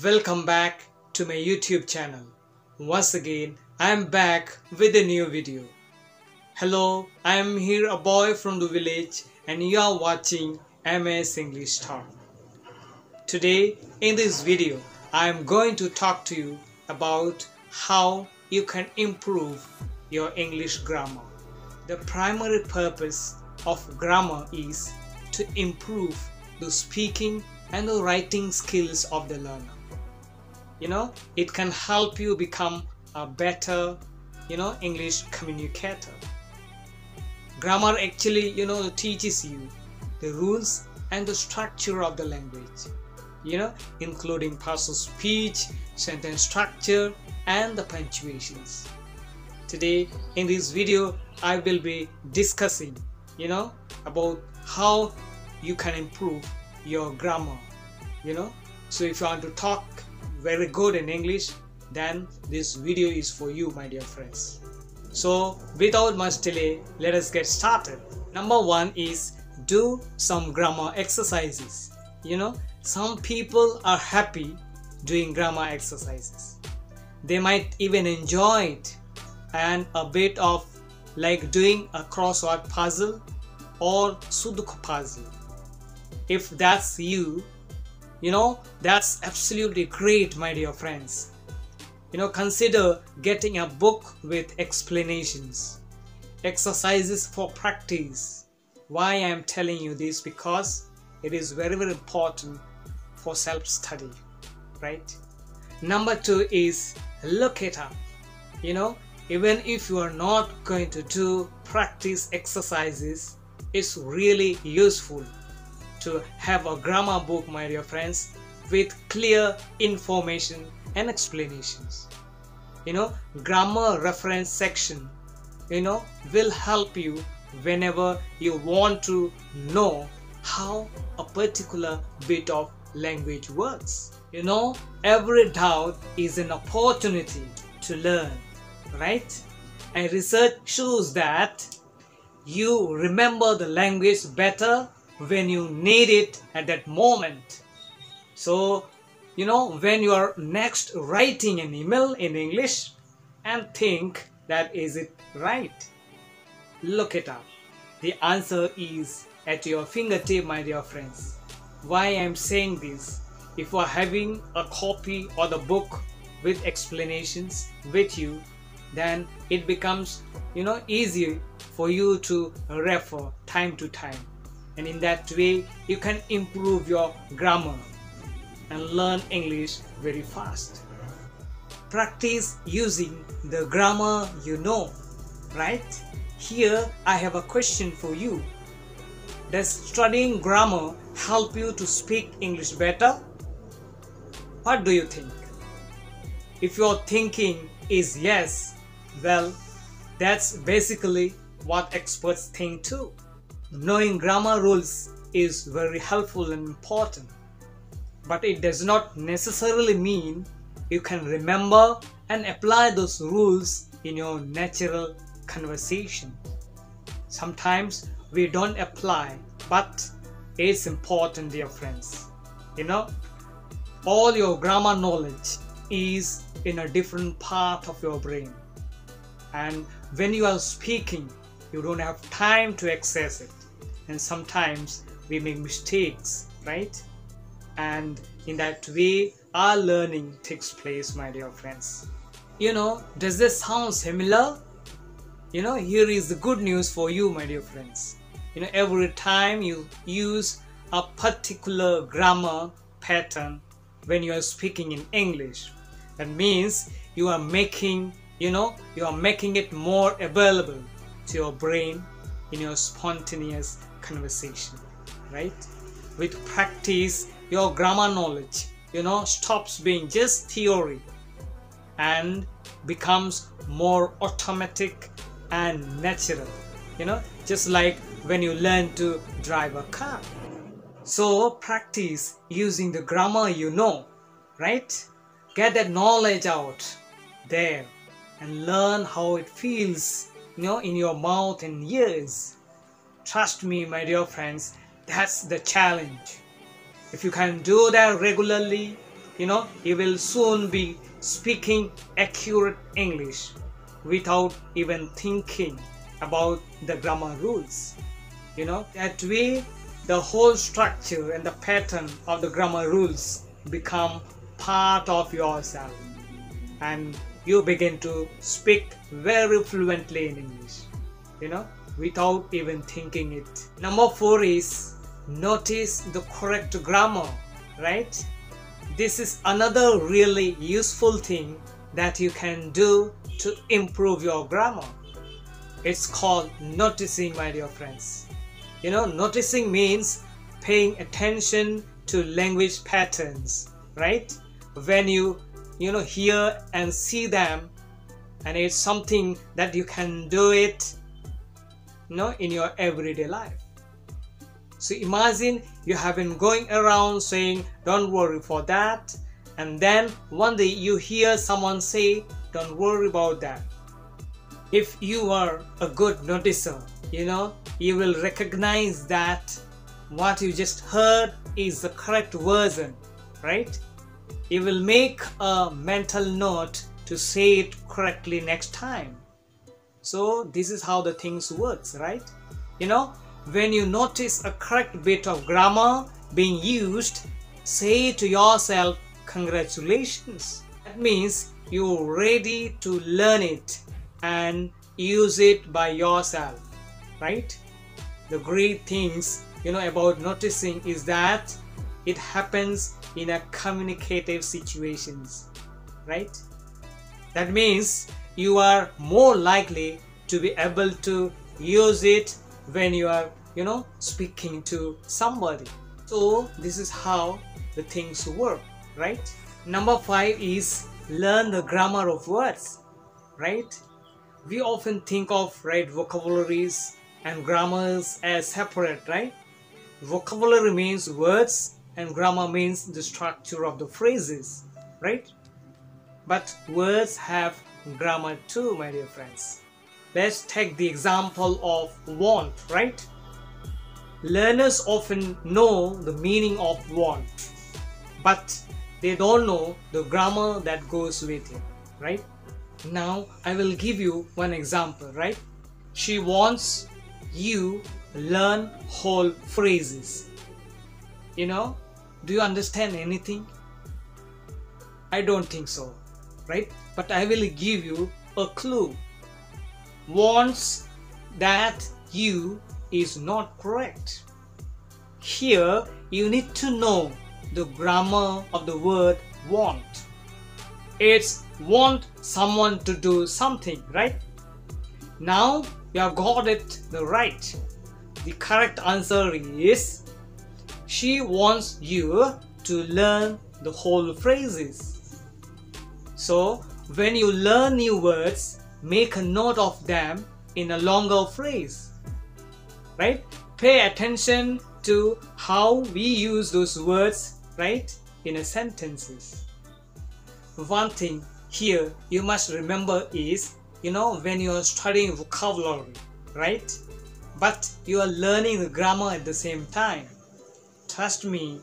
Welcome back to my YouTube channel. Once again, I am back with a new video. Hello, I am here, a boy from the village, and you are watching MS English Talk. Today in this video, I am going to talk to you about how you can improve your English grammar. The primary purpose of grammar is to improve the speaking and the writing skills of the learner. It can help you become a better, English communicator. Grammar actually, teaches you the rules and the structure of the language, including parts of speech, sentence structure, and the punctuations. Today, in this video, I will be discussing, about how you can improve your grammar, So if you want to talk very good in English, then this video is for you, my dear friends. So without much delay, let us get started. Number one is do some grammar exercises. Some people are happy doing grammar exercises. They might even enjoy it, and a bit of like doing a crossword puzzle or Sudoku puzzle. If that's you, that's absolutely great, my dear friends. Consider getting a book with explanations, exercises for practice. Why I am telling you this? Because it is very, very important for self-study, right? Number two is look it up. Even if you are not going to do practice exercises, it's really useful to have a grammar book, my dear friends, with clear information and explanations. Grammar reference section, will help you whenever you want to know how a particular bit of language works. Every doubt is an opportunity to learn, right? And research shows that you remember the language better when you need it at that moment. So, when you are next writing an email in English and think that is it right, look it up. The answer is at your fingertip, my dear friends. Why I am saying this? If you are having a copy or the book with explanations with you, then it becomes, easier for you to refer time to time. And in that way, you can improve your grammar and learn English very fast. Practice using the grammar right? Here, I have a question for you. Does studying grammar help you to speak English better? What do you think? If your thinking is yes, well, that's basically what experts think too. Knowing grammar rules is very helpful and important, but it does not necessarily mean you can remember and apply those rules in your natural conversation. Sometimes we don't apply, but it's important, dear friends. All your grammar knowledge is in a different part of your brain, and when you are speaking, you don't have time to access it. And sometimes we make mistakes, right? And in that way, our learning takes place, my dear friends. Does this sound similar? Here is the good news for you, my dear friends. Every time you use a particular grammar pattern when you are speaking in English, that means you are making it more available to your brain in your spontaneous conversation, right? With practice, your grammar knowledge, stops being just theory and becomes more automatic and natural, just like when you learn to drive a car. So practice using the grammar right? Get that knowledge out there and learn how it feels, in your mouth and ears. Trust me, my dear friends, that's the challenge. If you can do that regularly, you will soon be speaking accurate English without even thinking about the grammar rules. That way the whole structure and the pattern of the grammar rules become part of yourself, and you begin to speak very fluently in English, without even thinking it. Number 4 is notice the correct grammar, right? This is another really useful thing that you can do to improve your grammar. It's called noticing, my dear friends. Noticing means paying attention to language patterns, right? When you hear and see them, and it's something that you can do it in your everyday life. So imagine you have been going around saying don't worry for that, and then one day you hear someone say don't worry about that. If you are a good noticer, you will recognize that what you just heard is the correct version, right? You will make a mental note to say it correctly next time. So this is how the things works, right? When you notice a correct bit of grammar being used, say to yourself, congratulations. That means you're ready to learn it and use it by yourself, right? The great things about noticing is that it happens in a communicative situations, right? That means you are more likely to be able to use it when you are speaking to somebody. So this is how the things work, right? Number 5 is learn the grammar of words, right? We often think of vocabularies and grammars as separate, right? Vocabulary means words and grammar means the structure of the phrases, right? But words have grammar too, my dear friends. Let's take the example of want, right? Learners often know the meaning of want, but they don't know the grammar that goes with it, right? Now I will give you one example, right? She wants you learn whole phrases. Do you understand anything? I don't think so, right? But I will give you a clue. Wants that you is not correct. Here you need to know the grammar of the word want. It's want someone to do something, right? Now you have got it right. The correct answer is she wants you to learn the whole phrases. So when you learn new words, make a note of them in a longer phrase, right? Pay attention to how we use those words, right, in a sentences. One thing here you must remember is, when you are studying vocabulary, right, but you are learning the grammar at the same time, trust me,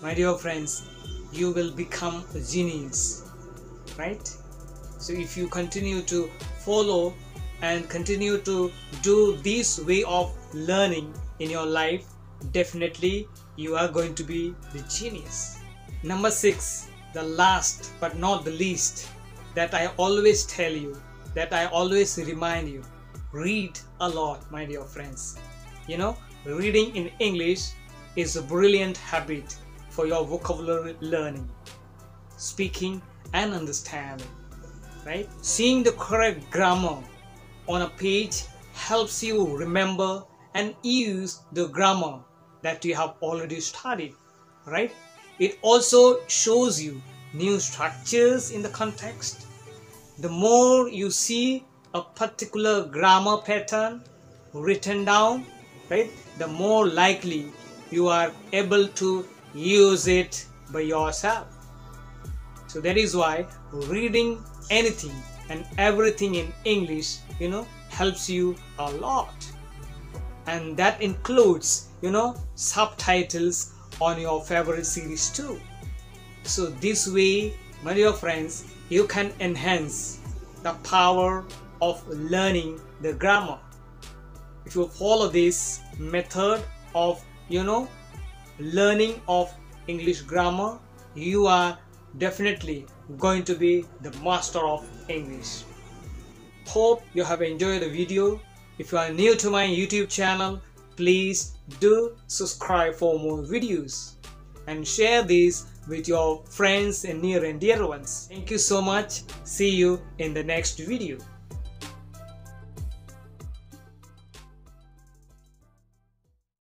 my dear friends, you will become a genius, right? So if you continue to follow and continue to do this way of learning in your life, definitely you are going to be the genius. Number 6, the last but not the least, that I always tell you, that I always remind you, read a lot, my dear friends. Reading in English is a brilliant habit for your vocabulary learning, speaking and understanding, right? Seeing the correct grammar on a page helps you remember and use the grammar that you have already studied, right? It also shows you new structures in the context. The more you see a particular grammar pattern written down, right, the more likely you are able to use it by yourself. So that is why reading anything and everything in English, helps you a lot. And that includes, subtitles on your favorite series too. So this way, my dear friends, you can enhance the power of learning the grammar. If you follow this method of learning of English grammar, you are definitely going to be the master of English. Hope you have enjoyed the video. If you are new to my YouTube channel, please do subscribe for more videos and share this with your friends and near and dear ones. Thank you so much. See you in the next video.